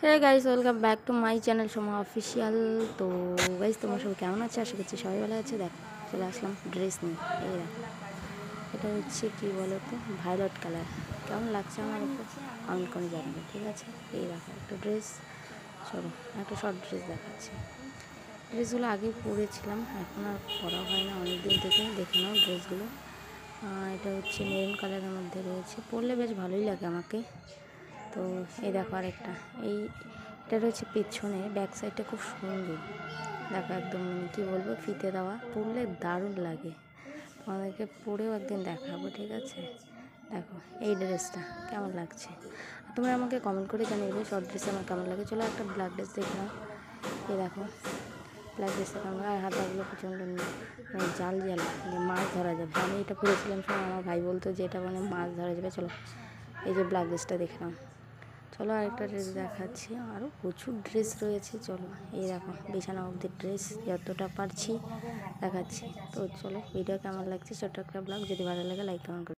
Hey guys, welcome back to my channel Soma official. তো guys, তোমরা সবাই কেমন আছে? আশা করছি সবাই ভালো আছে। দেখো, চলে আসলাম ড্রেস নিয়ে। এই দেখো, এটা হচ্ছে কি বলো তো, ভায়োলেট কালার। কেমন লাগছে আমার উপর কমেন্ট করে জানাবে, ঠিক আছে? এই দেখো একটা ড্রেস। চলো একটা শর্ট ড্রেস দেখাচ্ছি। ড্রেসগুলো আগে পরেছিলাম, এখন আর পরা হয় না অনেক দিন থেকে। দেখে নাও ড্রেসগুলো। এটা হচ্ছে মেরুন কালারের মধ্যে রয়েছে, পরলে বেশ ভালোই লাগে আমাকে। তো এই দেখো আরেকটা, এটা রয়েছে পেছনে, ব্যাক সাইডটা খুব সুন্দর। দেখো একদম কী বলবো, ফিতে দেওয়া, পরলে দারুণ লাগে। তোমাদেরকে পরেও একদিন দেখাবো, ঠিক আছে? দেখো এই ড্রেসটা কেমন লাগছে, তোমরা আমাকে কমেন্ট করে জানিয়ে শর্ট ড্রেসে আমার কেমন লাগে। চলো একটা ব্ল্যাক ড্রেস দেখলাম। এই দেখো ব্ল্যাক ড্রেসটা কেমন, আর হাতাগুলো প্রচণ্ড মানে জাল জাল, মানে মাছ ধরা যাবে। আমি এটা পরেছিলাম সময় আমার ভাই বলতো যে এটা মানে মাছ ধরা যাবে। চলো এই যে ব্ল্যাক ড্রেসটা দেখলাম। চলো আরেকটা ড্রেস দেখাচ্ছি, আরও প্রচুর ড্রেস রয়েছে। চলো এই দেখো বিছানা অবধি ড্রেস, যতটা পারছি দেখাচ্ছি। তো চলো, ভিডিও কেমন লাগছে ছোট্ট একটা ব্লগ, যদি ভালো লাগে লাইক কমেন্ট করো।